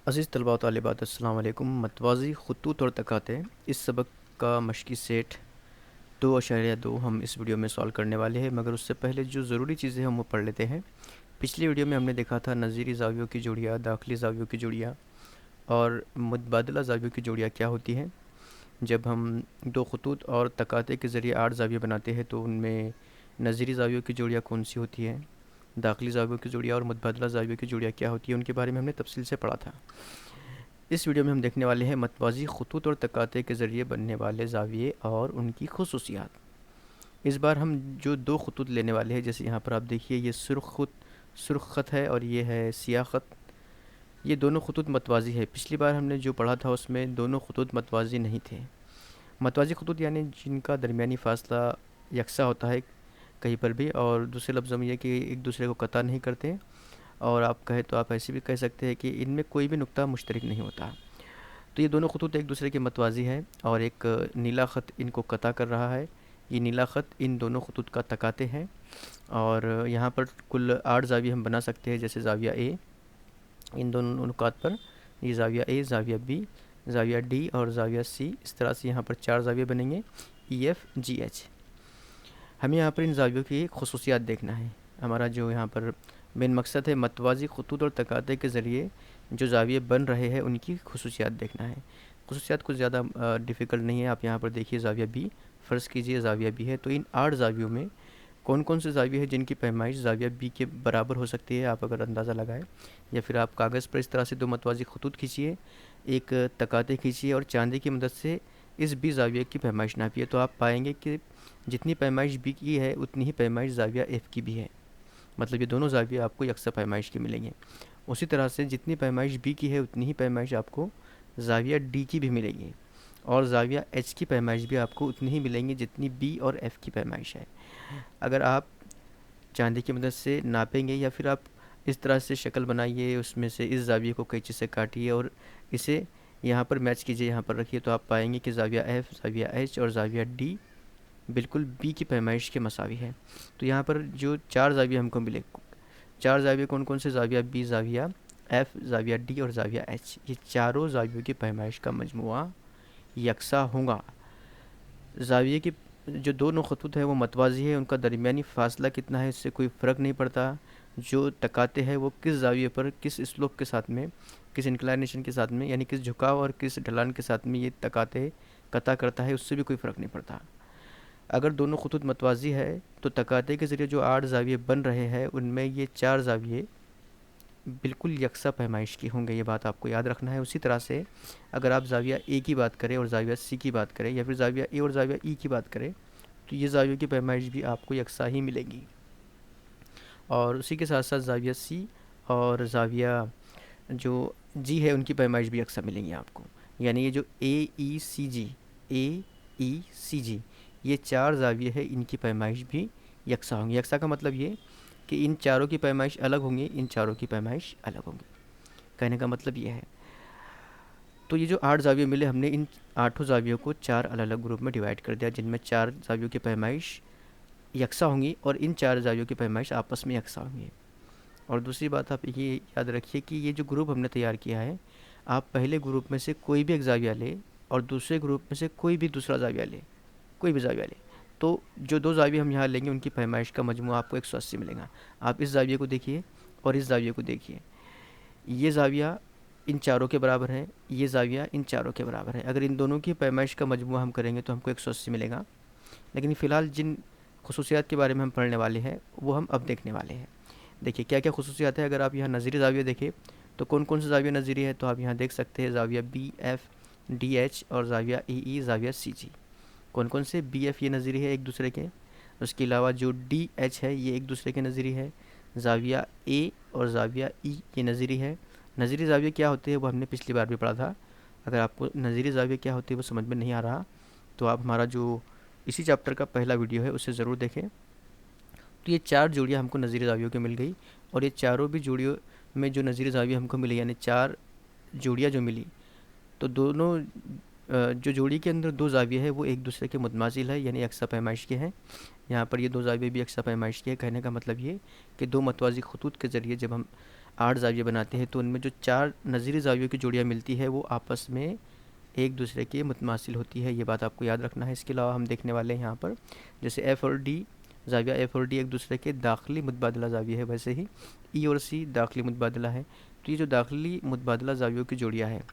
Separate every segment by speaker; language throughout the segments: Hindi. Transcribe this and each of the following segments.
Speaker 1: अज़ीज़ तलबा व तालिबात अस्सलाम वालेकुम। मतवाज़ी ख़ुतूत और तकाते इस सबक का मश्क़ी सेट 2.2 हम इस वीडियो में सॉल्व करने वाले हैं, मगर उससे पहले जो ज़रूरी चीज़ें हैं हम वो पढ़ लेते हैं। पिछली वीडियो में हमने देखा था नज़ीरी ज़ावियों की जोड़ियाँ, दाखिली ज़ावियों की जोड़ियाँ और मुतबादला ज़ावियों की जोड़ियाँ क्या होती हैं। जब हम दो ख़ुतूत और तकाते के ज़रिए 8 ज़ाविये बनाते हैं तो उनमें नज़ीरी ज़ावियों की जोड़ियाँ कौन सी होती हैं, दाखिली ज़ावियों की जोड़ियाँ और मुतबादला ज़ावियों की जोड़ियाँ क्या होती हैं, उनके बारे में हमने तफसील से पढ़ा था। इस वीडियो में हम देखने वाले हैं मतवाज़ी ख़ुतूत और तकाते के ज़रिए बनने वाले ज़ाविये और उनकी ख़ुसूसियात। इस बार हम जो दो ख़ुतूत लेने वाले हैं, जैसे यहाँ पर आप देखिए ये सुर्ख़ ख़त है और ये है सियाह ख़त। ये दोनों ख़ुतूत मतवाज़ी है। पिछली बार हमने जो पढ़ा था उसमें दोनों ख़ुतूत मतवाज़ी नहीं थे। मतवाज़ी ख़ुतूत यानी जिनका दरमियानी फ़ासला यकसा होता है कहीं पर भी, और दूसरे लफ्ज़ों में ये कि एक दूसरे को कता नहीं करते, और आप कहें तो आप ऐसे भी कह सकते हैं कि इनमें कोई भी नुक्ता मुश्तरक नहीं होता। तो ये दोनों ख़ुतूत एक दूसरे के मतवाज़ी हैं और एक नीला ख़त इनको कता कर रहा है। ये नीला ख़त इन दोनों ख़ुतूत का तकाते हैं और यहाँ पर कुल 8 ज़ाविये हम बना सकते हैं, जैसे ज़ाविया ए, इन दोनों नुकात पर ये ज़ाविया ए, ज़ाविया बी, ज़ाविया डी और ज़ाविया सी। इस तरह से यहाँ पर 4 ज़ाविये बनेंगे, ई एफ़ जी एच। हमें यहाँ पर इन ज़ावियों की ख़ुसूसियात देखना है। हमारा जो यहाँ पर मेन मकसद है मतवाज़ी ख़ुतूत और तकाते के ज़रिए जो ज़ाविये बन रहे हैं उनकी ख़ुसूसियात देखना है। ख़ुसूसियात कुछ ज़्यादा डिफ़िकल्ट नहीं है। आप यहाँ पर देखिए ज़ाविया बी, फ़र्ज़ कीजिए ज़ाविया बी है, तो इन 8 ज़ावियों में कौन कौन से ज़ाविये हैं जिनकी पैमाइश ज़ाविया बी के बराबर हो सकती है, आप अगर अंदाज़ा लगाएं। या फिर आप कागज़ पर इस तरह से दो मतवाज़ी ख़ुतूत खींचिए, एक तकाते खींचिए और चांदी की मदद से इस बी ज़ाविये की पैमाइश नापिए, तो आप पाएंगे कि जितनी पैमाइश बी की है उतनी ही पैमाइश ज़ाविया एफ़ की भी है। मतलब ये दोनों ज़ाविये आपको यकसा पैमाइश के मिलेंगे। उसी तरह से जितनी पैमाइश बी की है उतनी ही पैमाइश आपको ज़ाविया डी की भी मिलेगी, और ज़ाविया एच की पैमाइश भी आपको उतनी ही मिलेंगी जितनी बी और एफ़ की पैमाइश है। अगर आप चांदी की मदद से नापेंगे या फिर आप इस तरह से शक्ल बनाइए, उसमें से इस ज़ाविये को कैंची से काटिए और इसे यहाँ पर मैच कीजिए, यहाँ पर रखिए, तो आप पाएंगे कि ज़ाविया एफ़, ज़ाविया एच और ज़ाविया डी बिल्कुल बी की पैमाइश के मसावी है। तो यहाँ पर जो 4 ज़ाविये हमको मिले, 4 ज़ाविये कौन कौन से, ज़ाविया बी, ज़ाविया एफ़, ज़ाविया डी और ज़ाविया एच, ये चारों ज़ावियों की पैमाइश का मजमुआ यकसा होगा। ज़ाविये की जो दोनों ख़ुतूत है वो मतवाज़ी है, उनका दरमियानी फ़ासला कितना है इससे कोई फ़र्क नहीं पड़ता। जो तकाते हैं वो किस ज़ाविये पर, किस स्लोप के साथ में, किस इंक्लाइनेशन के साथ में, यानी किस झुकाव और किस ढलान के साथ में ये तकाते कता करता है, उससे भी कोई फ़र्क नहीं पड़ता। अगर दोनों ख़ुतूत मतवाज़ी है तो तकाते के ज़रिए जो 8 ज़ाविये बन रहे हैं उनमें ये 4 ज़ाविये बिल्कुल यकसा पैमाइश के होंगे, ये बात आपको याद रखना है। उसी तरह से अगर आप ज़ाविया ए की बात करें और ज़ाविया सी की बात करें, या फिर ज़ाविया ए और ज़ाविया ई की बात करें, तो ये ज़ावियों की पैमाइश भी आपको यकसा ही मिलेगी। और उसी के साथ साथ ज़ाविया सी और ज़ाविया जो जी है उनकी पैमाइश भी यकसा मिलेंगी आपको। यानी ये जो ए ई सी जी, ए ई सी जी, ये 4 ज़ाविये है, इनकी पैमाइश भी यकसा होंगी। यकसा का मतलब ये कि इन चारों की पैमाइश अलग होंगी, इन चारों की पैमाइश अलग होंगी, कहने का मतलब ये है। तो ये जो 8 ज़ाविये मिले, हमने इन 8 ज़ावियों को 4 अलग अलग ग्रुप में डिवाइड कर दिया, जिनमें 4 ज़ावियों की पैमाइश यकसा होंगी और इन 4 ज़ावियों की पैमाइश आपस में यकसा होंगी। और दूसरी बात आप ये याद रखिए कि ये जो ग्रुप हमने तैयार किया है, आप पहले ग्रुप में से कोई भी एक ज़ाविया ले और दूसरे ग्रुप में से कोई भी दूसरा ज़ाविया ले, कोई भी ज़ाविया ले, तो जो 2 ज़ाविये हम यहाँ लेंगे उनकी पैमाइश का मजमुआ आपको 180 मिलेगा। आप इस ज़ाविये को देखिए और इस ज़ाविये को देखिए, ये ज़ाविया इन चारों के बराबर है, ये ज़ाविया इन चारों के बराबर है। अगर इन दोनों की पैमाइश का मजमुआ हम करेंगे तो हमको 180 मिलेगा। लेकिन फ़िलहाल जिन ख़ुसूसियात के बारे में हम पढ़ने वाले हैं वो हम अब देखने वाले हैं। देखिए क्या क्या ख़ुसूसियात है। अगर आप यहाँ नज़ीरी ज़ाविया देखें तो कौन कौन से ज़ाविया नज़ीरी है, तो आप यहाँ देख सकते हैं ज़ाविया बी एफ़ डी एच और ज़ाविया ई ई, ज़ाविया सी जी। कौन कौन से, बी एफ़ ये नज़ीरी है एक दूसरे के, उसके अलावा जो डी एच है ये एक दूसरे के नज़ीरी है, ज़ाविया ए और ज़ाविया ई ये नज़ीरी है। नज़ीरी ज़ाविया क्या होते हैं वो हमने पिछली बार भी पढ़ा था। अगर आपको नज़ीरी ज़ाविया क्या होती है वो समझ में नहीं आ रहा तो आप हमारा जो इसी चैप्टर का पहला वीडियो है उसे ज़रूर देखें। तो ये 4 जोड़ियाँ हमको नज़ीरी ज़ावियों की मिल गई, और ये चारों भी जोड़ियों में जो नज़ीरी ज़ाविया हमको मिली, यानी 4 जोड़ियाँ जो मिली, तो दोनों जो जोड़ी के अंदर 2 ज़ाविये है वो एक दूसरे के मुतमासिल है, यानी यकसा पैमाइश के हैं। यहाँ पर ये 2 ज़ाविये भी यकसा पैमाइश के हैं। कहने का मतलब ये कि 2 मतवाज़ी ख़ुतूत के ज़रिए जब हम 8 ज़ाविये बनाते हैं, तो उनमें जो 4 नज़ीरी ज़ावियों की जोड़ियाँ मिलती है वो आपस में एक दूसरे के मुतमासिल होती है। ये बात आपको याद रखना है। इसके अलावा हम देखने वाले हैं यहाँ पर, जैसे एफ़ और डी ज़ाविया एफ़ और डी एक दूसरे के दाखिली मुतबादला ज़ाविये है, वैसे ही ई और सी दाखिली मुतबादला है। तो ये जो दाखिली मुतबादला ज़ावियों की जोड़ियाँ हैं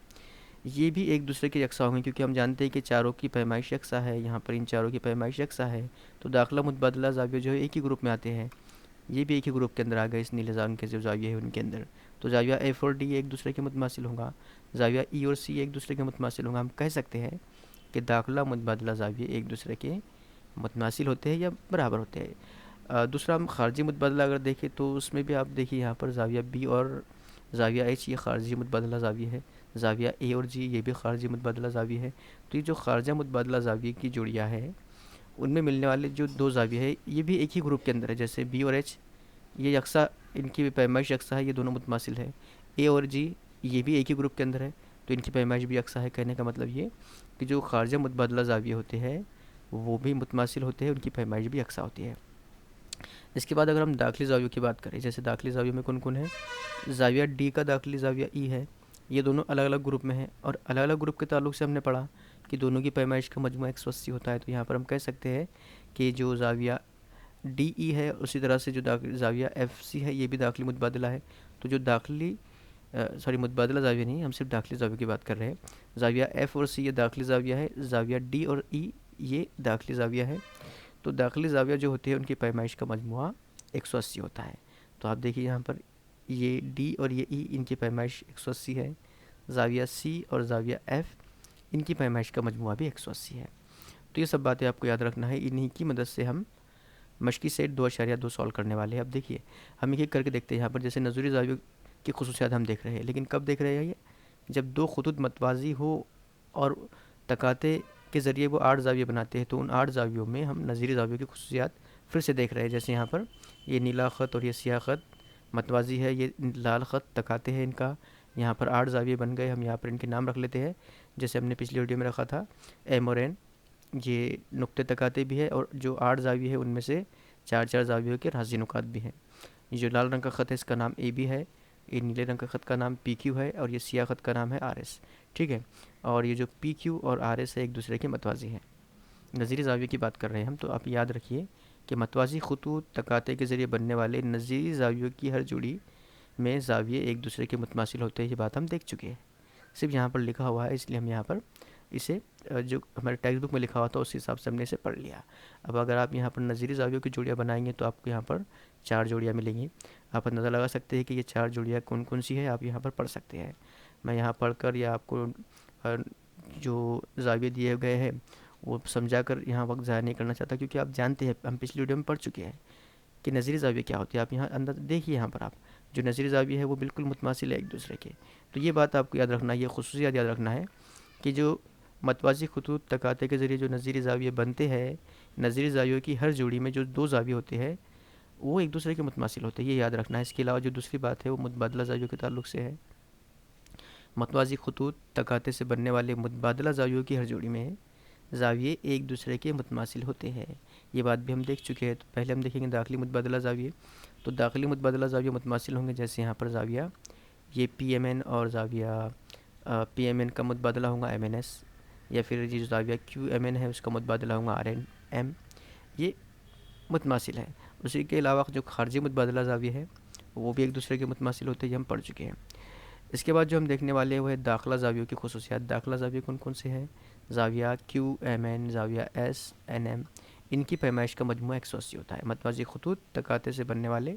Speaker 1: ये भी एक दूसरे के यकसा होंगे, क्योंकि हम जानते हैं कि चारों की पैमाइश यकसा है। यहाँ पर इन चारों की पैमाइश यकसा है, तो दाखिला मुतबादला ज़ाविये जो है एक ही ग्रुप में आते हैं। ये भी एक ही ग्रुप के अंदर आ गए इस नीले रंग के जो ज़ाविये है उनके अंदर। तो ज़ाविया एफ़ और डी एक दूसरे के मुतमासिल होगा, ज़ाविया ई और सी एक दूसरे के मुतमासिल होगा। हम कह सकते हैं कि दाखिला मुतबादला ज़ाविये एक दूसरे के मुतमासिल होते हैं या बराबर होते हैं। दूसरा हम खारजी मुतबादला अगर देखें तो उसमें भी आप देखिए यहाँ पर ज़ाविया बी और ज़ाविया एच ये खारजी मुतबादला ज़ाविये है, ज़ाविया ए और जी ये भी खारजी मुतबादला ज़ाविये है। तो ये जो खारजा मुतबादला ज़ाविये की जोड़ियाँ हैं उनमें मिलने वाले जो दो ज़ाविये है ये भी एक ही ग्रुप के अंदर है। जैसे बी और एच ये यकसा, इनकी पैमाइश यकसा है, ये दोनों मुतमासिल है। ए और जी ये भी एक ही ग्रुप के अंदर है, तो इनकी पैमाइश भी यकसा है। कहने का मतलब ये कि जो खारजा मुतबादला ज़ाविये होते हैं वो भी मुतमासिल होते हैं, उनकी पैमाइश भी यकसा होती है। इसके बाद अगर हम दाखिली ज़ावियों की बात करें, जैसे दाखिली ज़ावियों में कौन कौन है, ज़ाविया डी का दाखिली ज़ाविया ई है। ये दोनों अलग अलग ग्रुप में हैं, और अलग अलग ग्रुप के ताल्लुक से हमने पढ़ा कि दोनों की पैमाइश का मजमू 180 होता है। तो यहाँ पर हम कह सकते हैं कि जो ज़ाविया डी ई है उसी तरह से जो ज़ाविया एफ सी है ये भी दाखिली मुतबादला है। तो जो दाखिली सॉरी मुतबादला ज़ाविया नहीं, हम सिर्फ दाखिली ज़ाविया की बात कर रहे हैं। ज़ाविया एफ़ और सी ये दाखिली ज़ाविया है, ज़ाविया डी और ई ये दाखिली ज़ाविया है। तो दाखिली ज़ाविया जो होती है उनकी पैमाइश का मजमुआ 180 होता है। तो आप देखिए यहाँ पर ये डी और ये ई इनकी पैमाइश 180 है, ज़ाविया सी और ज़ाविया एफ़ इनकी पैमाइश का मजमुआ भी 180 है। तो ये सब बातें आपको याद रखना है, इन्हीं की मदद से हम मशकी सेट 2.2 सॉल्व करने वाले हैं। अब देखिए हम एक एक करके देखते हैं। यहाँ पर जैसे नज़ूरी ज़ावियों की खुसूसियात हम देख रहे हैं, लेकिन कब देख रहे हैं ये, जब दो खुतूत मतवाज़ी हो और तकाते के ज़रिए वो 8 ज़ाविये बनाते हैं, तो उन 8 ज़ावियों में हम नज़ीरी ज़ावियों की खुसूसियात फिर से देख रहे हैं। जैसे यहाँ पर ये नीला ख़त और ये सियाह ख़त मतवाज़ी है, ये लाल ख़त तकाते हैं इनका। यहाँ पर 8 ज़ाविये बन गए, हम यहाँ पर इनके नाम रख लेते हैं जैसे हमने पिछली वीडियो में रखा था एम और एन। ये नुक्ते तकाते भी है, और जो 8 ज़ाविये है उनमें से 4 ज़ावियों के राज़ी नुकात भी हैं। ये जो लाल रंग का ख़त है इसका नाम ए बी है, ये नीले रंग का ख़त का नाम पी क्यू है, और ये सियाह ख़त का नाम है आर एस। ठीक है, और ये जो पी क्यू और आर एस है एक दूसरे के मतवाज़ी हैं। नज़ीरी ज़ाविये की बात कर रहे हैं हम, तो आप याद रखिए कि मतवाज़ी ख़ुतूत तकाते के ज़रिए बनने वाले नज़ीरी ज़ावियों की हर जुड़ी में ज़ाविये एक दूसरे के मुतमासिल होते हैं। ये बात हम देख चुके हैं, सिर्फ यहाँ पर लिखा हुआ है इसलिए हम यहाँ पर इसे जो हमारे टेक्स्ट बुक में लिखा हुआ था उस हिसाब से हमने इसे पढ़ लिया। अब अगर आप यहाँ पर नज़ीरी ज़ावियों की जोड़ियाँ बनाएंगे तो आपको यहाँ पर 4 जोड़ियाँ मिलेंगी। आप अंदाज़ा लगा सकते हैं कि ये 4 जोड़ियाँ कौन कौन सी है, आप यहाँ पर पढ़ सकते हैं। मैं यहाँ पढ़कर या आपको जो ज़ाविये दिए गए हैं वो समझा कर यहाँ वक्त ज़ाया नहीं करना चाहता, क्योंकि आप जानते हैं, हम पिछली वीडियो में पढ़ चुके हैं कि नज़ीरी ज़ाविये क्या होती है। आप यहाँ अंदर देखिए, यहाँ पर आप जो नज़ीरी ज़ाविये है वो बिल्कुल मुतमासिल है एक दूसरे के। तो ये बात आपको याद रखना है, ये खुसूसियात याद रखना है कि जो मतवाज़ी ख़ुतूत तकाते के ज़रिए जो नज़ीरी ज़ाविये बनते हैं, नज़ीरी ज़ावियों की हर जोड़ी में जो 2 ज़ाविये होते हैं वो एक दूसरे के मुतमासिल होते हैं, ये याद रखना है। इसके अलावा जो दूसरी बात है वो मुतबादला ज़ावियों के ताल्लुक से है। मतवाज़ी ख़ुतूत तकाते से बनने वाले मुतबादला ज़ावियों की हर जोड़ी में ज़ाविये एक दूसरे के मुतमासिल होते हैं। ये बात भी हम देख चुके हैं। तो पहले हम देखेंगे दाखिली मुतबादला ज़ाविये। तो दाखिली मुतबादला ज़ाविये मुतमासिल होंगे, जैसे यहाँ पर ज़ाविया ये पी एम एन और ज़ाविया पी एम एन का मुतबादला होगा एम एन एस, या फिर ये जो ज़ाविया क्यू एम एन है उसका मुतबादला होगा आर एन एम, ये मुतमासिल है। उसी के अलावा जो खारजी मुतबादला ज़ाविये है वो भी एक दूसरे के मुतमासिल होते हैं, ये हम पढ़ चुके हैं। इसके बाद जो हम देखने वाले हैं वो है दाखिला ज़ावियों की खुसूसियात। दाखिला ज़ाविये कौन कौन से हैं, ज़ाविया क्यू एम एन, ज़ाविया एस एन एम, इनकी पैमाइश का मजमूआ 180 होता है। मतवाज़ी ख़ुतूत तकाते से बनने वाले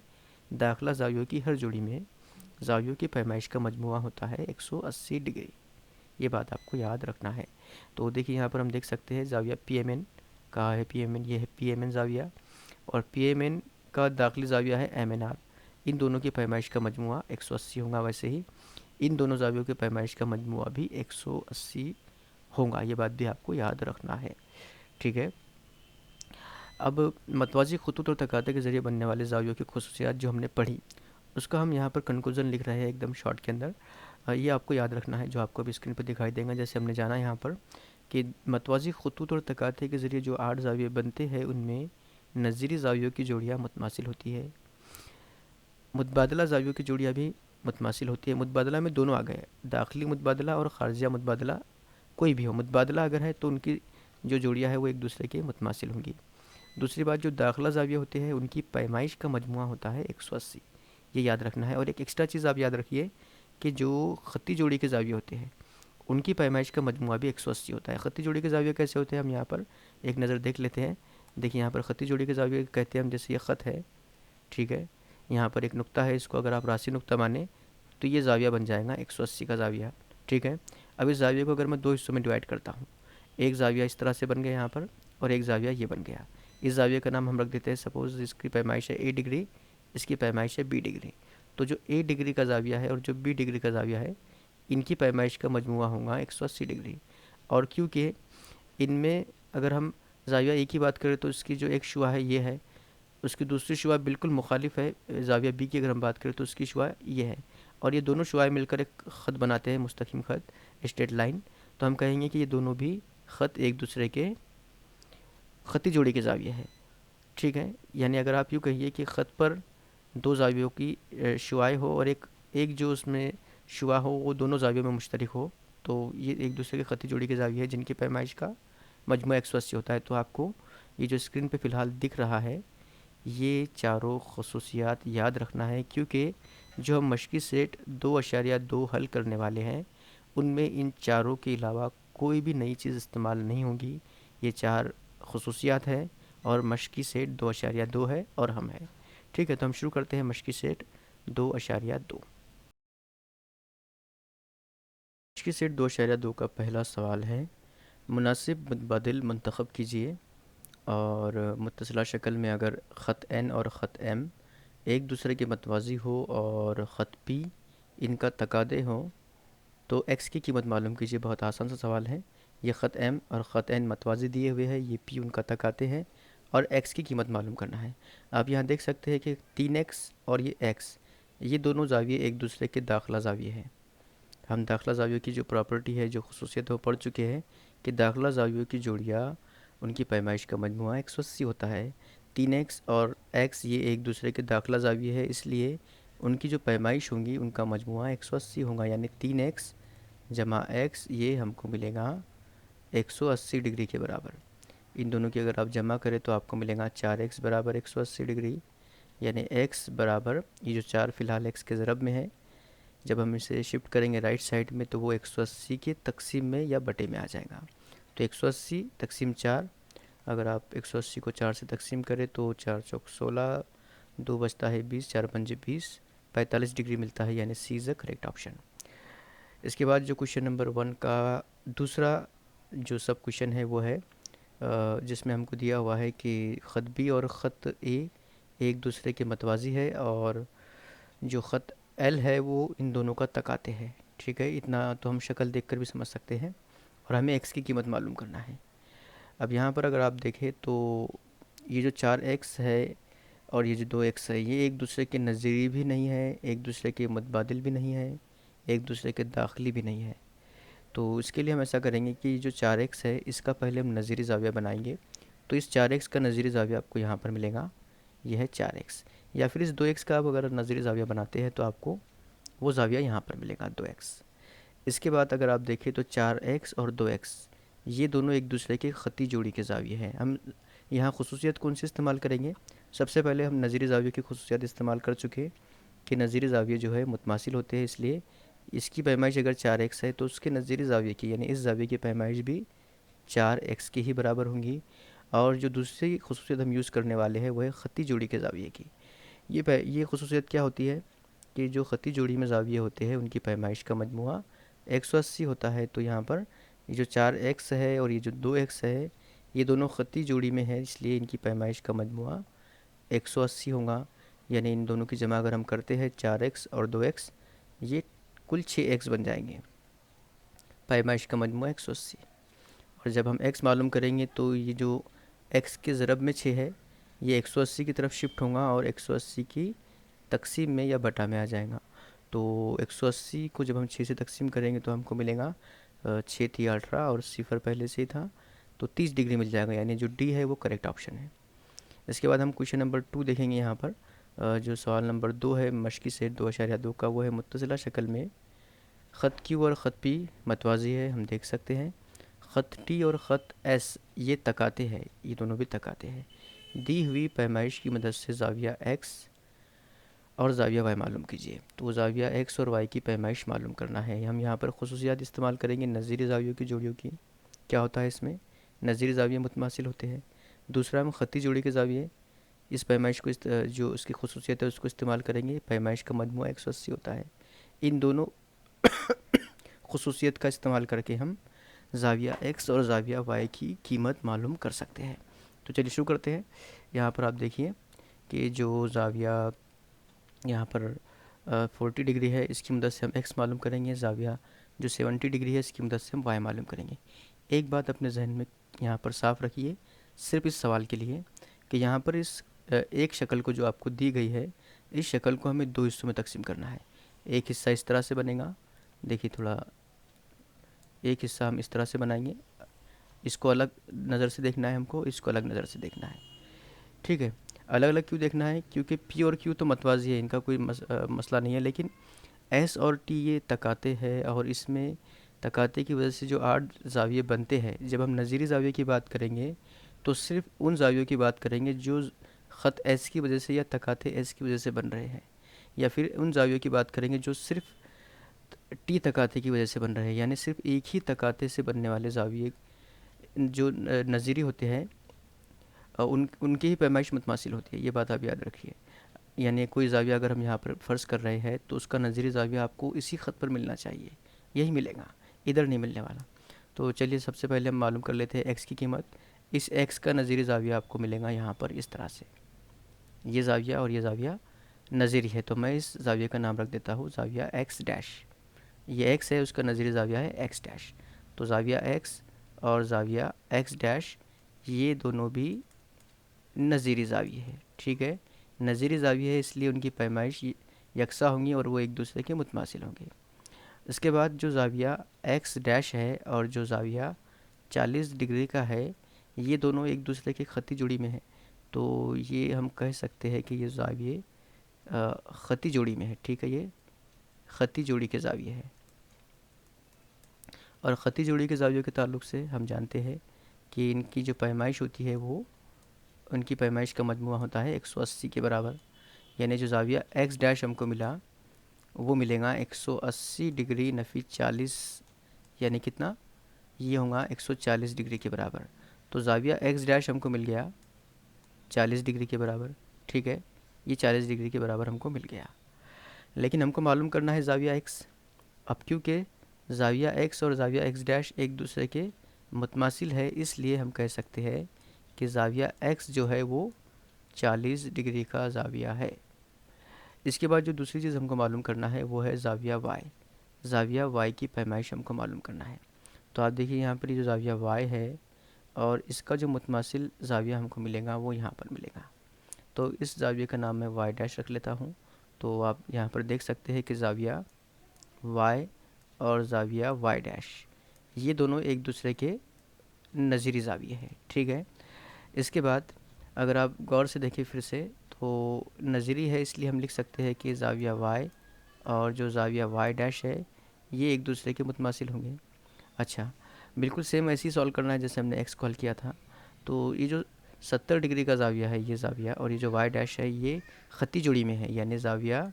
Speaker 1: दाखिला ज़ावियों की हर जोड़ी में ज़ावियों की पैमाइश का मजमूआ होता है 180 डिग्री। ये बात आपको याद रखना है। तो देखिए यहाँ पर हम देख सकते हैं ज़ाविया पी एम एन, कहाँ है पी एम एन, ये है पी एम एन ज़ाविया, और पी एम एन का दाखिली ज़ाविया है एम एन आर। इन दोनों की पैमाइश का मजमूआ 180 होगा, वैसे ही इन दोनों ज़ावियों के पैमाइश का मजमूआ भी 180 होगा। ये बात भी आपको याद रखना है, ठीक है। अब मतवाज़ी ख़ुतूत और तकाते के ज़रिए बनने वाले ज़ावियों की खुसूसियात जो हमने पढ़ी उसका हम यहाँ पर कंक्लूजन लिख रहे हैं एकदम शॉर्ट के अंदर। ये आपको याद रखना है जो आपको अभी स्क्रीन पर दिखाई देगा। जैसे हमने जाना यहाँ पर कि मतवाज़ी ख़ुतूत और तकाते के ज़रिए जो 8 ज़ाविये बनते हैं उनमें नज़ीरी ज़ावियों की जोड़ियाँ मुतमासिल होती है। मुतबादला ज़ावियों की जोड़ियाँ भी मुतमासिल होती है। मुतबादला में दोनों आ गए, दाखिली मुतबादला और खारजिया मुतबादला, कोई भी हो, मुतबादला अगर है तो उनकी जो जोड़ियाँ है वो एक दूसरे के मुतमासिल होंगी। दूसरी बात, जो दाखिला ज़ाविया होते हैं उनकी पैमाइश का मजमुआ होता है 180, ये याद रखना है। और एक एक्स्ट्रा चीज़ आप याद रखिए कि जो ख़त्ती जोड़ी के ज़ाविया होते हैं उनकी पैमाइश का मजमुआ भी 180 होता है। ख़त्ती जोड़ी के ज़ाविया कैसे होते हैं, हम यहाँ पर एक नज़र देख लेते हैं। देखिए यहाँ पर ख़त्ती जोड़ी के ज़ाविया कहते हैं हम, जैसे ये ख़त है, ठीक है, यहाँ पर एक नुक्ता है, इसको अगर आप राशि नुक्ता माने तो ये ज़ाविया बन जाएगा 180 का ज़ाविया, ठीक है। अब इस ज़ाविया को अगर मैं दो हिस्सों में डिवाइड करता हूँ, एक ज़ाविया इस तरह से बन गया यहाँ पर और एक ज़ाविया ये बन गया। इस ज़ाविया का नाम हम रख देते हैं, सपोज़ इसकी पैमाइश है ए डिग्री, इसकी पैमाइश है बी डिग्री। तो जो ए डिग्री का ज़ाविया है और जो बी डिग्री का ज़ाविया है, इनकी पैमाइश का मजमुआ होगा 180 डिग्री। और क्योंकि इनमें अगर हम ज़ाविया ए की बात करें तो इसकी जो एक शुआ है ये है, उसकी दूसरी शुआ बिल्कुल मुखालिफ है। ज़ाविया बी की अगर हम बात करें तो उसकी शुआ ये है, और ये दोनों शुआएं मिलकर एक ख़त बनाते हैं, मुस्तकीम ख़त, स्ट्रेट लाइन। तो हम कहेंगे कि ये दोनों भी ख़त एक दूसरे के ख़त्ती जोड़ी के ज़ाविये हैं, ठीक है। यानी अगर आप यूँ कहिए कि ख़त पर दो ज़ावियों की शुआएं हो और एक एक जो उसमें शुआ हो वो दोनों ज़ावियों में मुश्तरक हो, तो ये एक दूसरे के ख़त्ती जोड़ी के ज़ाविये हैं जिनकी पैमाइश का मजमुआ 180 होता है। तो आपको ये जो स्क्रीन पे फ़िलहाल दिख रहा है, ये चारों खसूसियात याद रखना है, क्योंकि जो हम मशक़ी सेट 2.2 हल करने वाले हैं उनमें इन चारों के अलावा कोई भी नई चीज़ इस्तेमाल नहीं होगी। ये चार खसूसियात हैं और मशक़ी सेट 2.2 है और हम हैं, ठीक है। तो हम शुरू करते हैं मशक़ी सेट 2.2। मशक़ी सेट 2.2 का पहला सवाल है, मुनासिब मुतबादिल मंतखब कीजिए और मुत्तसिला शक्ल में अगर ख़त एन और ख़त एम एक दूसरे के मतवाज़ी हो और ख़त पी इनका तकादे हो तो एक्स की कीमत मालूम कीजिए। बहुत आसान सा सवाल है। ये ख़त एम और ख़त एन मतवाज़ी दिए हुए हैं, ये पी उनका तकाते हैं और एक्स की कीमत मालूम करना है। आप यहाँ देख सकते हैं कि 3x और ये x, ये दोनों ज़ाविये एक दूसरे के दाखिला ज़ाविये हैं। हम दाखिला ज़ावियों की जो प्रॉपर्टी है, जो खसूसियत है, वो पढ़ चुके हैं कि दाखिला ज़ावियों की जोड़ियाँ उनकी पैमाइश का मजमुआ 180 होता है। 3x और x ये एक दूसरे के दाखिला ज़ाविये है, इसलिए उनकी जो पैमाइश होंगी उनका मजमुआ 180 होगा। यानी 3x जमा x ये हमको मिलेगा 180 डिग्री के बराबर। इन दोनों की अगर आप जमा करें तो आपको मिलेगा 4x बराबर 180 डिग्री। यानी x बराबर, ये जो 4 फ़िलहाल x के ज़रब में है, जब हम इसे शिफ्ट करेंगे राइट साइड में तो वो 180 के तकसीम में या बटे में आ जाएगा। तो 180 तकसीम 4, अगर आप 180 को 4 से तकसीम करें तो 4 चौक 16, 2 बचता है 20, 4 पंजे 20, 45 डिग्री मिलता है। यानी सी इज़ द करेक्ट ऑप्शन। इसके बाद जो क्वेश्चन नंबर 1 का दूसरा जो सब क्वेश्चन है वो है जिसमें हमको दिया हुआ है कि ख़त बी और ख़त ए एक दूसरे के मतवाज़ी है और जो ख़त एल है वो इन दोनों का तकाते हैं, ठीक है। इतना तो हम शक्ल देखकर भी समझ सकते हैं और हमें एक्स की कीमत मालूम करना है। अब यहाँ पर अगर आप देखें तो ये जो 4x है और ये जो 2x है, ये एक दूसरे के नज़ीरी भी नहीं है, एक दूसरे के मुतबादिल भी नहीं है, एक दूसरे के दाखिली भी नहीं है। तो इसके लिए हम ऐसा करेंगे कि जो 4x है इसका पहले हम नज़ीरी ज़ाविया बनाएंगे। तो इस 4x का नज़ीरी ज़ाविया आपको यहाँ पर मिलेगा, यह है 4x। या फिर इस 2x का आप अगर नज़ीरी ज़ाविया बनाते हैं तो आपको वो ज़ाविया यहाँ पर मिलेगा 2x। इसके बाद अगर आप देखें तो 4x और 2x ये दोनों एक दूसरे के ख़त्ती जोड़ी के ज़ाविये हैं। हम यहाँ खसूसियत कौन सी इस्तेमाल करेंगे? सबसे पहले हम नज़ीरी ज़ाविये की खसूसियत इस्तेमाल कर चुके कि नज़ीरी ज़ाविये जो है मुतमासिल होते हैं, इसलिए इसकी पैमाइश अगर 4x है तो उसके नज़ीरी ज़ाविये की यानी इस ज़ाविये की पैमाइश भी 4x की ही बराबर होंगी। और जो दूसरी खसूसियत हम यूज़ करने वाले हैं वो है ख़त्ती जोड़ी के ज़ाविये की। ये खसूसियत क्या होती है कि जो ख़त्ती जोड़ी में ज़ाविये होते हैं उनकी पैमाइश का मजमुआ 180 होता है। तो यहाँ पर ये जो 4x है और ये जो 2x है ये दोनों ख़त्ती जोड़ी में है, इसलिए इनकी पैमाइश का मजमुआ 180 होगा। यानी इन दोनों की जमा अगर हम करते हैं 4x और 2x, ये कुल 6x बन जाएंगे। पैमाइश का मजमुआ 180। और जब हम x मालूम करेंगे तो ये जो x के ज़रब में 6 है ये 180 की तरफ शिफ्ट होगा और 180 की तकसीम में या बटा में आ जाएगा। तो 180 को जब हम 6 से तकसीम करेंगे तो हमको मिलेगा 6 थी 18 और सिफर पहले से ही था तो 30 डिग्री मिल जाएगा। यानी जो डी है वो करेक्ट ऑप्शन है। इसके बाद हम क्वेश्चन नंबर 2 देखेंगे यहाँ पर। जो सवाल नंबर 2 है मश्की सेट 2.2 का, वो है मुत्तसिला शक्ल में ख़त क्यू और ख़त पी मतवाज़ी है, हम देख सकते हैं। ख़त टी और ख़त एस ये तकाते हैं, ये दोनों भी तकाते हैं। दी हुई पैमाइश की मदद से ज़ाविया एक्स और ज़ाविया वाई मालूम कीजिए। तो ज़ाविया एक्स और वाई की पैमाइश मालूम करना है। हम यहाँ पर खुसूसियात इस्तेमाल करेंगे नज़ीरी ज़ावियों की जोड़ियों की। क्या होता है इसमें, नज़ीरी ज़ाविये मुतमासिल होते हैं। दूसरा, हम ख़ती जोड़ी के ज़ाविये इस पैमाइश को जो उसकी खुसूसियत है उसको इस्तेमाल करेंगे। पैमाइश का मजमू 180 होता है। इन दोनों खुसूसियत का इस्तेमाल करके हम ज़ाविया एक्स और ज़ाविया वाई की कीमत मालूम कर सकते हैं। तो चलिए शुरू करते हैं। यहाँ पर आप देखिए कि जो ज़ाविया यहाँ पर 40 डिग्री है, इसकी मदद से हम एक्स मालूम करेंगे। ज़ाविया जो 70 डिग्री है, इसकी मदद से हम वाई मालूम करेंगे। एक बात अपने जहन में यहाँ पर साफ़ रखिए, सिर्फ इस सवाल के लिए, कि यहाँ पर इस एक शक्ल को जो आपको दी गई है, इस शक्ल को हमें दो हिस्सों में तकसीम करना है। एक हिस्सा इस तरह से बनेगा, देखिए थोड़ा, एक हिस्सा हम इस तरह से बनाएंगे, इसको अलग नज़र से देखना है हमको, इसको अलग नज़र से देखना है, ठीक है। अलग अलग क्यों देखना है, क्योंकि पी और क्यू तो मतवाज़ी है, इनका कोई मसला नहीं है, लेकिन एस और टी ये तकाते हैं, और इसमें तकाते की वजह से जो 8 ज़ाविये बनते हैं, जब हम नज़ीरी ज़ाविये की बात करेंगे तो सिर्फ उन ज़ावियों की बात करेंगे जो ख़त एस की वजह से या तकाते एस की वजह से बन रहे हैं, या फिर उन ज़ावियों की बात करेंगे जो सिर्फ टी तकाते की वजह से बन रहे हैं, यानी सिर्फ एक ही तकाते से बनने वाले ज़ाविये जो नज़ीरी होते हैं, उनकी ही पैमाइश मुतमासिल होती है। ये बात आप याद रखिए। यानी कोई ज़ाविया अगर हम यहाँ पर फ़र्ज़ कर रहे हैं तो उसका नज़ीरी ज़ाविया आपको इसी ख़त पर मिलना चाहिए, यही मिलेगा, इधर नहीं मिलने वाला। तो चलिए सबसे पहले हम मालूम कर लेते हैं एक्स की कीमत। इस एक्स का नज़ीरी ज़ाविया आपको मिलेगा यहाँ पर इस तरह से, ये ज़ाविया और ये ज़ाविया नज़ीरी है, तो मैं इस ज़ाविया का नाम रख देता हूँ ज़ाविया एक्स डैश। ये एक्स है, उसका नज़ीरी ज़ाविया है एक्स डैश। तो ज़ाविया एक्स और ज़ाविया एक्स डैश ये दोनों भी नज़ीरी ज़ाविये है, ठीक है। नज़ीरी ज़ाविये है इसलिए उनकी पैमाइश यकसा होंगी और वो एक दूसरे के मुतमासिल होंगे। इसके बाद जो ज़ाविया एक्स डैश है और जो ज़ाविया 40 डिग्री का है, ये दोनों एक दूसरे के ख़ती जोड़ी में है, तो ये हम कह सकते हैं कि ये ज़ाविये ख़ती जोड़ी में है, ठीक है। ये ख़ती जोड़ी के ज़ाविये है, और ख़ती जोड़ी के ज़ावियों के ताल्लुक़ से हम जानते हैं कि इनकी जो पैमाइश होती है वो, उनकी पैमाइश का मजमुआ होता है 180 के बराबर। यानी जो ज़ाविया एक्स डैश हमको मिला वो मिलेगा 180 डिग्री नफ़ी 40, यानी कितना, ये होगा 140 डिग्री के बराबर। तो ज़ाविया एक्स डैश हमको मिल गया 40 डिग्री के बराबर, ठीक है। ये 40 डिग्री के बराबर हमको मिल गया, लेकिन हमको मालूम करना है ज़ाविया एक्स। अब क्योंकि ज़ाविया एक्स और ज़ाविया एक्स डैश एक दूसरे के मुतमासिल है, इसलिए हम कह सकते हैं कि ज़ाविया एक्स जो है वो 40 डिग्री का ज़ाविया है। इसके बाद जो दूसरी चीज़ हमको मालूम करना है वो है ज़ाविया वाई। ज़ाविया वाई की पैमाइश हमको मालूम करना है। तो आप देखिए यहाँ पर ये जो ज़ाविया वाई है और इसका जो मुतमासिल ज़ाविया हमको मिलेगा वो यहाँ पर मिलेगा। तो इस ज़ाविये का नाम मैं वाई डैश रख लेता हूँ। तो आप यहाँ पर देख सकते हैं कि ज़ाविया वाई और ज़ाविया वाई डैश ये दोनों एक दूसरे के नज़ीरी ज़ाविये हैं, ठीक है। इसके बाद अगर आप गौर से देखें फिर से, तो नज़ीरी है इसलिए हम लिख सकते हैं कि ज़ाविया वाई और जो ज़ाविया वाई डैश है ये एक दूसरे के मुतमासिल होंगे। अच्छा, बिल्कुल सेम ऐसे ही सॉल्व करना है जैसे हमने एक्स को हल किया था। तो ये जो 70 डिग्री का ज़ाविया है ये ज़ाविया, और ये जो वाई डैश है ये ख़ती जोड़ी में है, यानी ज़ाविया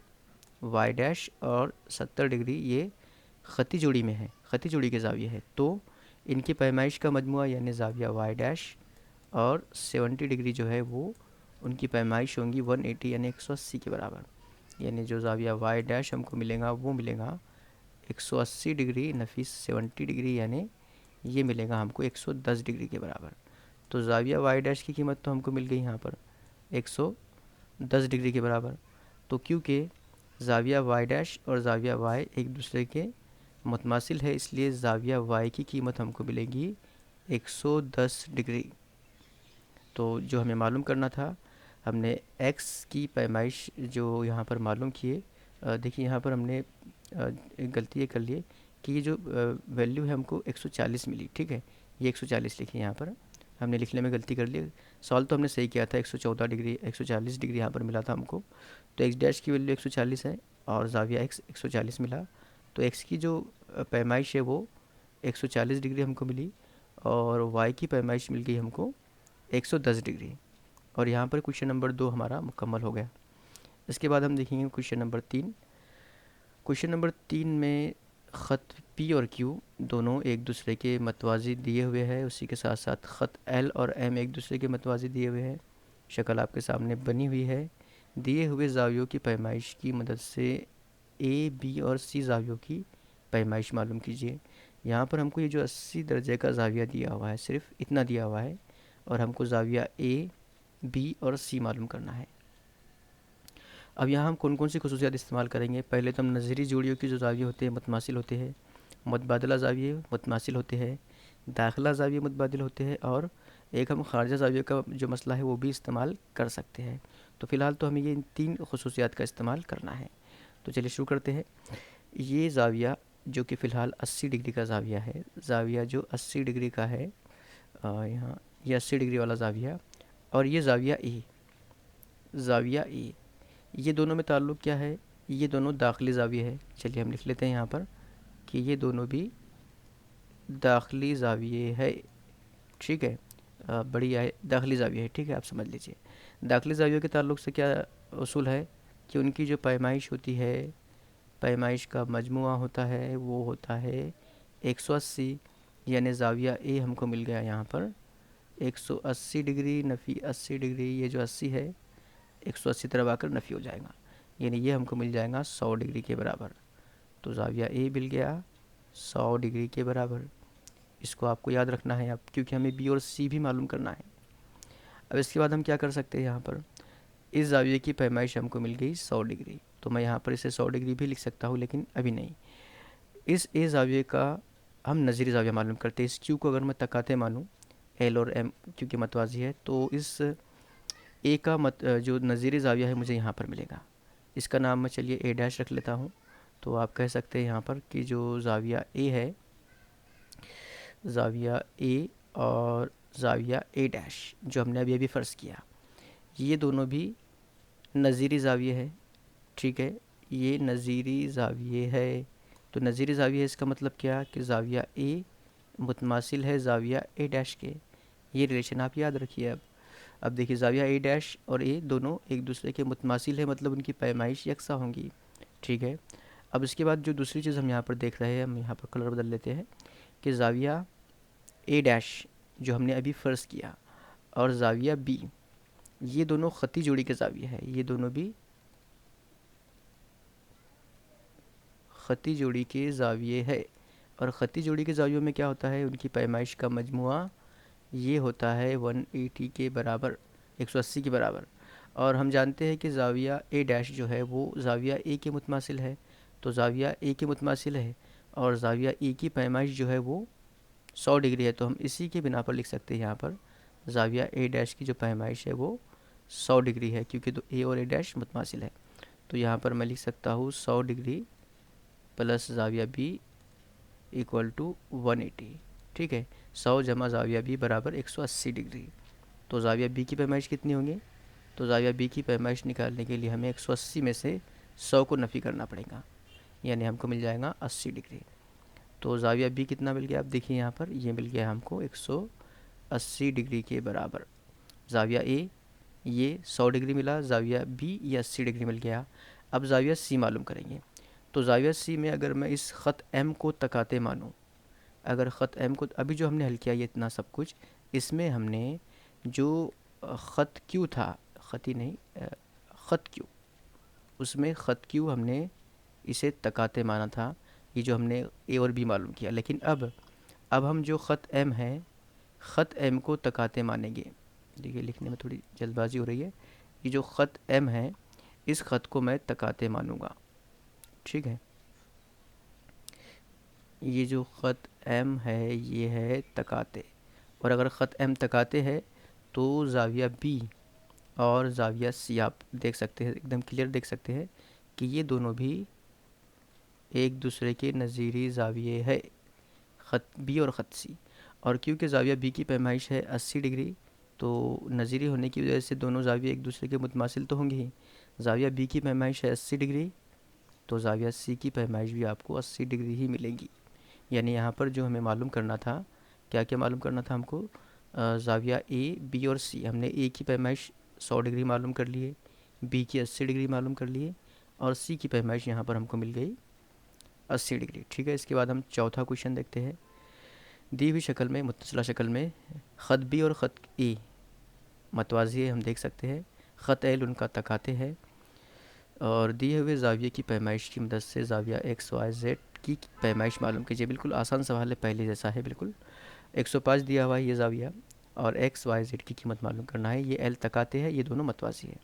Speaker 1: वाई डैश और 70 डिग्री ये ख़ती जोड़ी में है, ख़ती जोड़ी के ज़ाविये है। तो इनकी पैमाइश का मजमुआ यानी ज़ाविया वाई डैश और 70 डिग्री जो है वो उनकी पैमाइश होंगी 180 यानी 180 के बराबर। यानी जो ज़ाविया वाई डैश हमको मिलेगा वो मिलेगा 180 डिग्री नफीस 70 डिग्री, यानी ये मिलेगा हमको 110 डिग्री के बराबर। तो ज़ाविया वाई डैश की कीमत तो हमको मिल गई यहाँ पर 110 डिग्री के बराबर। तो क्योंकि ज़ाविया वाई डैश और ज़ाविया वाई एक दूसरे के मुतमासिल है, इसलिए ज़ाविया वाई की कीमत हमको मिलेगी 110 डिग्री। तो जो हमें मालूम करना था, हमने एक्स की पैमाइश जो यहाँ पर मालूम किए। देखिए यहाँ पर हमने एक गलती ये कर लिए कि ये जो वैल्यू है हमको 140 मिली, ठीक है। ये 140 लिखिए यहाँ पर, हमने लिखने में गलती कर ली। सॉल्व तो हमने सही किया था, 114 डिग्री 140 डिग्री यहाँ पर मिला था हमको। तो एक्स डैश की वैल्यू 140 है और ज़ाविया एक्स 140 मिला। तो एक्स की जो पैमाइश है वो 140 डिग्री हमको मिली और वाई की पैमाइश मिल गई हमको 110 डिग्री। और यहाँ पर क्वेश्चन नंबर 2 हमारा मुकम्मल हो गया। इसके बाद हम देखेंगे क्वेश्चन नंबर 3। क्वेश्चन नंबर 3 में ख़त पी और क्यू दोनों एक दूसरे के मतवाज़ी दिए हुए हैं, उसी के साथ साथ ख़त एल और एम एक दूसरे के मतवाज़ी दिए हुए हैं। शक्ल आपके सामने बनी हुई है। दिए हुए ज़ावियों की पैमाइश की मदद से ए बी और सी ज़ावियों की पैमाइश मालूम कीजिए। यहाँ पर हमको ये जो 80 दर्जे का ज़ाविया दिया हुआ है, सिर्फ इतना दिया हुआ है और हमको ज़ाविया ए बी और सी मालूम करना है। अब यहाँ हम कौन कौन सी खसूसियात इस्तेमाल करेंगे। पहले तो हम नज़ीरी जोड़ियों की जो ज़ाविये होते हैं मुतमासिल होते हैं, मुतबादला ज़ाविये मुतमासिल होते हैं, दाखिला ज़ाविये मुतबादिल होते हैं और एक हम खारजा ज़ाविये का जो मसला है वो भी इस्तेमाल कर सकते हैं। तो फ़िलहाल तो हमें ये इन 3 खसूसियात का इस्तेमाल करना है। तो चलिए शुरू करते हैं। ये ज़ाविया जो कि फ़िलहाल 80 डिग्री का ज़ाविया है, ज़ाविया जो 80 डिग्री का है, यहाँ ये 80 डिग्री वाला ज़ाविया, और ये ज़ाविया ए, ये दोनों में ताल्लुक़ क्या है, ये दोनों दाखिली ज़ाविये है। चलिए हम लिख लेते हैं यहाँ पर कि ये दोनों भी दाखिली ज़ाविये है। ठीक है, बढ़िया है, दाखिली ज़ाविये है। ठीक है, आप समझ लीजिए। दाखिली ज़ावियों के ताल्लुक़ से क्या उसूल है कि उनकी जो पैमाइश होती है, पैमाइश का मजमुआ होता है वो होता है 180, यानी ज़ाविया ए हमको मिल गया यहाँ पर 180 डिग्री नफ़ी 80 डिग्री, ये जो 80 है 180 तरफ आकर नफ़ी हो जाएगा, यानी ये हमको मिल जाएगा 100 डिग्री के बराबर। तो ज़ाविया ए मिल गया 100 डिग्री के बराबर। इसको आपको याद रखना है, आप क्योंकि हमें बी और सी भी मालूम करना है। अब इसके बाद हम क्या कर सकते हैं, यहाँ पर इस ज़ाविये की पैमाइश हमको मिल गई 100 डिग्री, तो मैं यहाँ पर इसे 100 डिग्री भी लिख सकता हूँ, लेकिन अभी नहीं। इस ए ज़ाविये का हम नज़ीरी ज़ाविया मालूम करते हैं। इस क्यू को अगर मैं तकाते मानूँ, एल और एम क्योंकि मतवाज़ी है, तो इस ए का जो नज़ीरी ज़ाविया है मुझे यहाँ पर मिलेगा। इसका नाम मैं चलिए ए डैश रख लेता हूँ। तो आप कह सकते हैं यहाँ पर कि जो ज़ाविया ए है, ज़ाविया ए और ज़ाविया ए डैश जो हमने अभी अभी फ़र्ज़ किया, ये दोनों भी नज़ीरी ज़ाविये है। ठीक है, ये नज़ीरी ज़ाविये है। तो नज़ीरी ज़ाविया इसका मतलब क्या कि ज़ाविया ए मुतमासिल है ज़ाविया ए डैश के। ये रिलेशन आप याद रखिए। अब देखिए ज़ाविया ए डैश और ए दोनों एक दूसरे के मुतमासिल है, मतलब उनकी पैमाइश यकसा होंगी। ठीक है, अब इसके बाद जो दूसरी चीज़ हम यहाँ पर देख रहे हैं, हम यहाँ पर कलर बदल लेते हैं कि ज़ाविया ए डैश जो हमने अभी फ़र्ज़ किया और ज़ाविया बी, ये दोनों ख़ती जोड़ी के ज़ाविये है। ये दोनों भी ख़ती जोड़ी के ज़ाविये है। और ख़ती जोड़ी के ज़ावियों में क्या होता है, उनकी पैमाइश का मजमुआ ये होता है 180 के बराबर, 180 के बराबर। और हम जानते हैं कि ज़ाविया ए डैश जो है वो ज़ाविया ए के मुतमासिल है, तो ज़ाविया ए के मुतमासिल है और ज़ाविया ए की पैमाइश जो है वो 100 डिग्री है। तो हम इसी के बिना पर लिख सकते हैं यहाँ पर ज़ाविया ए डैश की जो पैमाइश है वो 100 डिग्री है, क्योंकि तो ए और ए डैश मुतमासिल है। तो यहाँ पर मैं लिख सकता हूँ 100 डिग्री प्लस ज़ाविया बी इक्वल टू 180। ठीक है, 100 जमा ज़ाविया बी बराबर 180 डिग्री। तो ज़ाविया बी की पैमाइश कितनी होंगी, तो ज़ाविया बी की पैमाइश निकालने के लिए हमें 180 में से 100 को नफ़ी करना पड़ेगा, यानी हमको मिल जाएगा 80 डिग्री। तो ज़ाविया बी कितना मिल गया, आप देखिए यहाँ पर ये मिल गया हमको 180 डिग्री के बराबर। ज़ाविया ए ये 100 डिग्री मिला, ज़ाविया बी ये 80 डिग्री मिल गया। अब ज़ाविया सी मालूम करेंगे। तो ज़ाविया सी में अगर मैं इस ख़त एम को तकाते मानूँ, अगर ख़त एम को अभी जो हमने हल किया ये इतना सब कुछ, इसमें हमने जो ख़त क्यू था, ख़ती नहीं ख़त क्यू, उसमें ख़त क्यू हमने इसे तकाते माना था, ये जो हमने ए और बी मालूम किया। लेकिन अब हम जो ख़त एम है, ख़त एम को तकाते मानेंगे। देखिए लिखने में थोड़ी जल्दबाजी हो रही है। ये जो ख़त एम है इस ख़त को मैं तकाते मानूँगा। ठीक है, ये जो ख़त एम है ये है तकाते, और अगर ख़त एम तकाते है तो ज़ाविया बी और ज़ाविया सी आप देख सकते हैं, एकदम क्लियर देख सकते हैं कि ये दोनों भी एक दूसरे के नज़ीरी ज़ाविये है, ख़त बी और ख़त सी। और क्योंकि ज़ाविया बी की पैमाइश है 80 डिग्री, तो नज़ीरी होने की वजह से दोनों ज़ाविया एक दूसरे के मुतमासिल तो होंगे ही। ज़ाविया बी की पैमाइश है 80 डिग्री, तो ज़ाविया सी की पैमाइश भी आपको 80 डिग्री ही मिलेगी। यानी यहाँ पर जो हमें मालूम करना था, क्या क्या मालूम करना था हमको, ज़ाविया ए बी और सी, हमने ए की पैमाइश 100 डिग्री मालूम कर लिए, बी की 80 डिग्री मालूम कर लिए, और सी की पैमाइश यहाँ पर हमको मिल गई 80 डिग्री। ठीक है, इसके बाद हम चौथा क्वेश्चन देखते हैं। दी हुई शक्ल में, मुत्तसिला शक्ल में, ख़त बी और ख़त ए मतवाज़ी है, हम देख सकते हैं। ख़त एल उनका तकाते हैं, और दिए हुए ज़ाविये की पैमाइश की मदद से ज़ाविया एक्स वाई जेड की पैमाइश मालूम कीजिए। बिल्कुल आसान सवाल है, पहले जैसा है बिल्कुल। 105 दिया हुआ है ये ज़ाविया, और एक्स वाई जेड की कीमत मालूम करना है। ये एल तकाते हैं, ये दोनों मतवाज़ी है।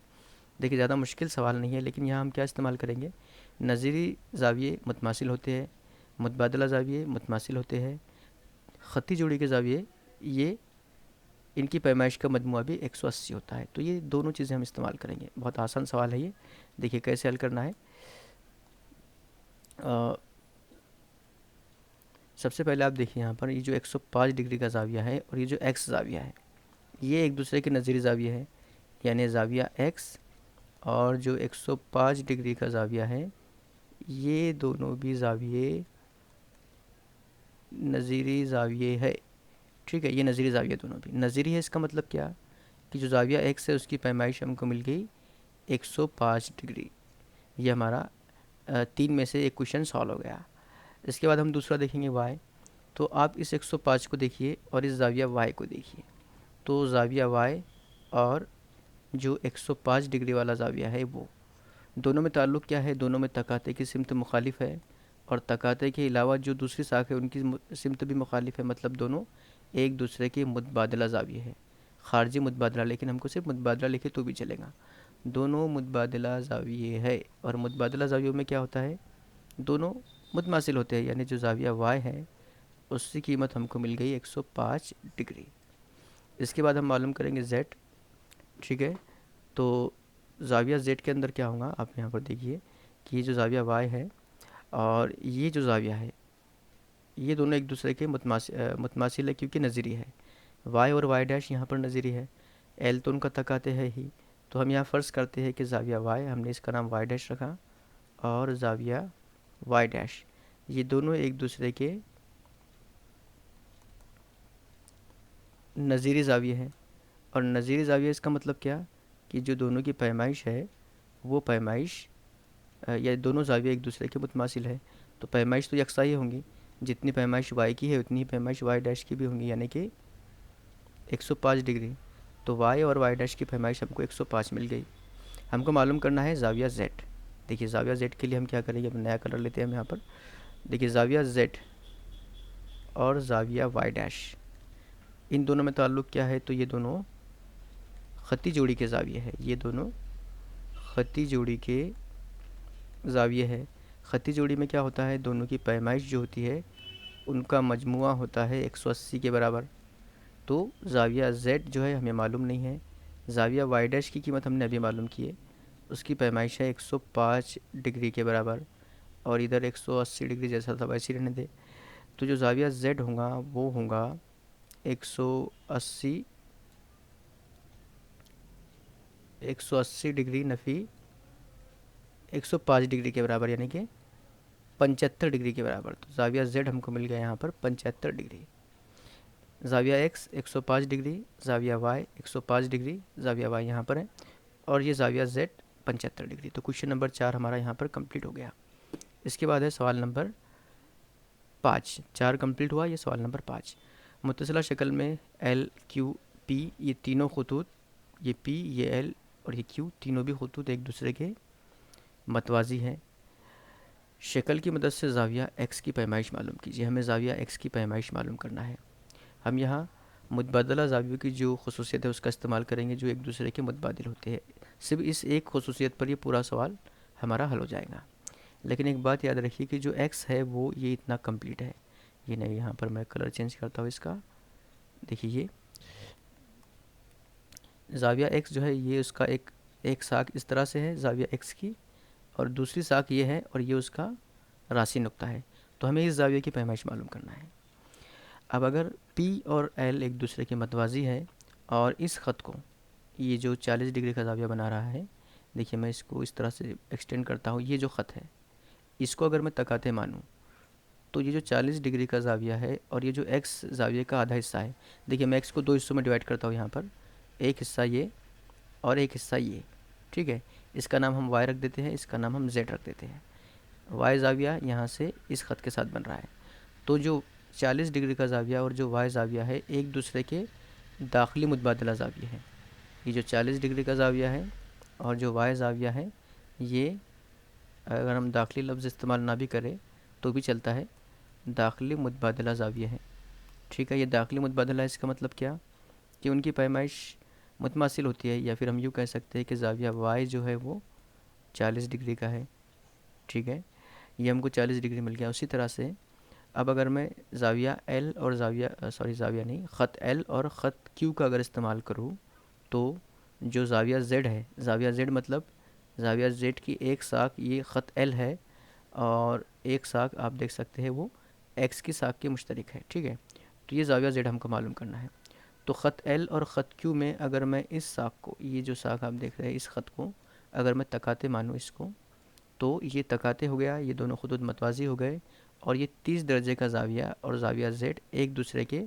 Speaker 1: देखिए ज़्यादा मुश्किल सवाल नहीं है, लेकिन यहाँ हम क्या इस्तेमाल करेंगे, नज़ीरी ज़ाविये मुतमासिल होते हैं, मुतबादला ज़ाविये मुतमासिल होते हैं, ख़ती जोड़ी के ज़ाविये, ये इनकी पैमाइश का मजमुआ भी 180 होता है। तो ये दोनों चीज़ें हम इस्तेमाल करेंगे। बहुत आसान सवाल है ये। देखिए कैसे हल करना है। अ, सबसे पहले आप देखिए यहाँ पर, ये जो 105 डिग्री का ज़ाविया है और ये जो एक्स ज़ाविया है, ये एक दूसरे के नज़ीरी ज़ाविया है। यानी ज़ाविया एक्स और जो 105 डिग्री का ज़ाविया है, ये दोनों भी ज़ाविये नज़ीरी ज़ाविये है। ठीक है, ये नज़ीरी ज़ाविया दोनों भी नज़ीरी है। इसका मतलब क्या, कि जो ज़ाविया एक्स है उसकी पैमाइश हमको मिल गई 105 डिग्री। ये हमारा 3 में से एक क्वेश्चन सॉल्व हो गया। इसके बाद हम दूसरा देखेंगे वाई। तो आप इस 105 को देखिए और इस ज़ाविया वाई को देखिए। तो ज़ाविया वाई और जो 105 डिग्री वाला ज़ाविया है, वो दोनों में ताल्लुक़ क्या है, दोनों में तकाते की सिमत मुखालिफ है, और तकाते के अलावा जो दूसरी साख है उनकी सिमत भी मुखालिफ है। मतलब दोनों एक दूसरे के मुतबादला ज़ाविये है, ख़ारजी मुतबादला, लेकिन हमको सिर्फ मुतबादला लिखे तो भी चलेगा। दोनों मुतबादला ज़ाविये है, और मुतबादला ज़ावियों में क्या होता है, दोनों मुतमासिल होते हैं। यानी जो ज़ाविया वाई है उसकी कीमत हमको मिल गई 105 डिग्री। इसके बाद हम मालूम करेंगे जेड। ठीक है, तो ज़ाविया जेड के अंदर क्या होगा, आप यहाँ पर देखिए कि ये जो ज़ाविया वाई है और ये जो ज़ाविया है, ये दोनों एक दूसरे के मुतमासिल है, क्योंकि नज़ीरी है। वाई और वाई डैश यहाँ पर नज़ीरी है, एल तो उनका तकाते है ही। तो हम यहाँ फ़र्ज़ करते हैं कि ज़ाविया वाई, हमने इसका नाम वाई डैश रखा, और ज़ाविया वाई डैश, ये दोनों एक दूसरे के नज़ीरी ज़ाविये हैं। और नज़ीरी ज़ाविया इसका मतलब क्या, कि जो दोनों की पैमाइश है वो पैमाइश, या दोनों ज़ाविया एक दूसरे के मुतमासिल है, तो पैमाइश तो यकसा ही होंगी। जितनी पैमाइश वाई की है उतनी ही पैमाइश वाई डैश की भी होंगी, यानी कि 105 डिग्री। तो वाई और वाई डैश की पैमाइश हमको 105 मिल गई। हमको मालूम करना है ज़ाविया जेड। देखिए ज़ाविया जेड के लिए हम क्या करेंगे, अब नया कलर लेते हैं हम यहाँ पर। देखिए ज़ाविया जेड और ज़ाविया वाई डैश, इन दोनों में ताल्लुक़ क्या है, तो ये दोनों ख़ती जोड़ी के ज़ाविये है। ये दोनों ख़ती जोड़ी के ज़ाविये है। ख़ती जोड़ी में क्या होता है, दोनों की पैमाइश जो होती है उनका मजमुआ होता है 180 के बराबर। तो ज़ाविया जेड जो है हमें मालूम नहीं है। ज़ाविया वाई डैश की कीमत हमने अभी मालूम की है, उसकी पैमाइश है 105 डिग्री के बराबर, और इधर 180 डिग्री जैसा था वैसे ही रहने दे। तो जो ज़ाविया जेड होगा वो होगा 180 डिग्री नफ़ी 105 डिग्री के बराबर, यानी कि 75 डिग्री के बराबर। तो ज़ाविया जेड हमको मिल गया यहाँ पर 75 डिग्री। ज़ाविया एक्स 105 डिग्री, ज़ाविया वाई 105 डिग्री, ज़ाविया वाई यहाँ पर है, और ये ज़ाविया जेड 75 डिग्री। तो क्वेश्चन नंबर 4 हमारा यहाँ पर कंप्लीट हो गया। इसके बाद है सवाल नंबर 5। 4 कंप्लीट हुआ, ये सवाल नंबर 5। मुत्तसिला शक्ल में एल क्यू पी, ये तीनों खतूत, ये पी ये एल और ये क्यू, तीनों भी खतूत एक दूसरे के मतवाज़ी हैं। शक्ल की मदद से ज़ाविया एक्स की पैमाइश मालूम कीजिए। हमें ज़ाविया एक्स की पैमाइश मालूम करना है। हम यहाँ मुतबादला ज़ावियों की जो खसूसियत है उसका इस्तेमाल करेंगे, जो एक दूसरे के मुतबादिल होते हैं। सिर्फ इस एक खसूसियत पर ये पूरा सवाल हमारा हल हो जाएगा। लेकिन एक बात याद रखिए कि जो एक्स है वो ये इतना कंप्लीट है। ये नहीं, यहाँ पर मैं कलर चेंज करता हूँ इसका। देखिए ये ज़ाविया एक्स जो है, ये उसका एक साख इस तरह से है ज़ाविया एक्स की, और दूसरी साख ये है, और ये उसका राशि नुक्ता है। तो हमें इस ज़ाविया की पैमाइश मालूम करना है। अब अगर P और L एक दूसरे के मतवाज़ी है और इस ख़त को, ये जो 40 डिग्री का ज़ाविया बना रहा है, देखिए मैं इसको इस तरह से एक्सटेंड करता हूँ, ये जो ख़त है इसको अगर मैं तकाते मानूँ तो ये जो 40 डिग्री का ज़ाविया है और ये जो एक्स ज़ाविये का आधा हिस्सा है, देखिए मैं एक्स को दो हिस्सों में डिवाइड करता हूँ यहाँ पर, एक हिस्सा ये और एक हिस्सा ये, ठीक है। इसका नाम हम वाई रख देते हैं, इसका नाम हम जेड रख देते हैं। वाई ज़ाविया यहाँ से इस ख़त के साथ बन रहा है। तो जो 40 डिग्री का ज़ाविया और जो वाई ज़ाविया है एक दूसरे के दाखिली मुतबादला ज़ाविये हैं। ये जो 40 डिग्री का ज़ाविया है और जो वाई ज़ाविया है, ये अगर हम दाखिली लफ्ज़ इस्तेमाल ना भी करें तो भी चलता है, दाखिली मुतबादला ज़ाविया है, ठीक है। ये दाखिली मुतबादला, इसका मतलब क्या कि उनकी पैमाइश मुतमासिल होती है, या फिर हम यूँ कह सकते हैं कि ज़ाविया वाई जो है वो 40 डिग्री का है, ठीक है। ये हमको 40 डिग्री मिल गया। उसी तरह से अब अगर मैं ज़ाविया एल और ज़ाविया नहीं, ख़त एल और ख़त क्यू का अगर इस्तेमाल करूँ तो जो ज़ाविया ज़ेड है, ज़ाविया ज़ेड मतलब ज़ाविया ज़ेड की एक साख ये ख़त एल है और एक साख आप देख सकते हैं वो एक्स की साख के मुश्तरिक है, ठीक है। तो ये ज़ाविया ज़ेड हमको मालूम करना है। तो ख़त एल और ख़त क्यू में अगर मैं इस साख को, ये जो साख आप देख रहे हैं इस ख़त को अगर मैं तकाते मानूँ इसको, तो ये तकाते हो गया, ये दोनों खुदूद मतवाज़ी हो गए और ये 30 दर्जे का ज़ाविया और ज़ाविया ज़ेड एक दूसरे के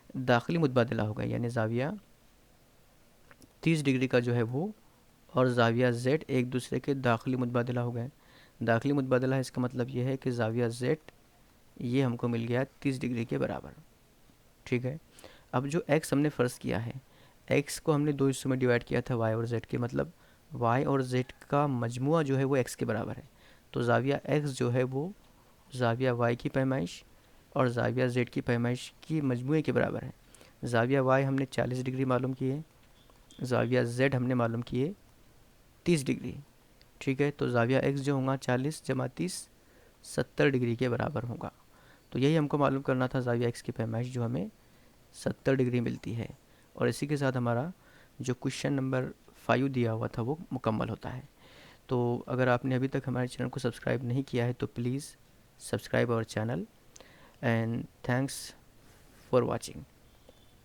Speaker 1: दाखिली मुतबादला हो गए, यानी ज़ाविया 30 डिग्री का जो है वो और ज़ाविया ज़ेड एक दूसरे के दाखिली मुतबादला हो गए। दाखिली मुतबादला है, इसका मतलब ये है कि ज़ाविया ज़ेड ये हमको मिल गया 30 डिग्री के बराबर, ठीक है। अब जो एक्स हमने फ़र्ज़ किया है, एक्स को हमने दो हिस्सों में डिवाइड किया था वाई और जेड के, मतलब वाई और जेड का मजमुआ जो है वो एक्स के बराबर है। तो ज़ाविया एक्स जो है वो ज़ाविया वाई की पैमाइश और ज़ाविया जेड की पैमाइश की मजमुए के बराबर है। ज़ाविया वाई हमने 40 डिग्री मालूम किए, ज़ाविया जेड हमने मालूम किए 30 डिग्री, ठीक है। तो ज़ाविया एक्स जो होगा 40 जमा 30 70 डिग्री के बराबर होगा। तो यही हमको मालूम करना था, ज़ाविया एक्स की पैमाइश जो हमें 70 डिग्री मिलती है। और इसी के साथ हमारा जो क्वेश्चन नंबर 5 दिया हुआ था वो मुकम्मल होता है। तो अगर आपने अभी तक हमारे चैनल को सब्सक्राइब नहीं किया है तो please subscribe our channel and thanks for watching.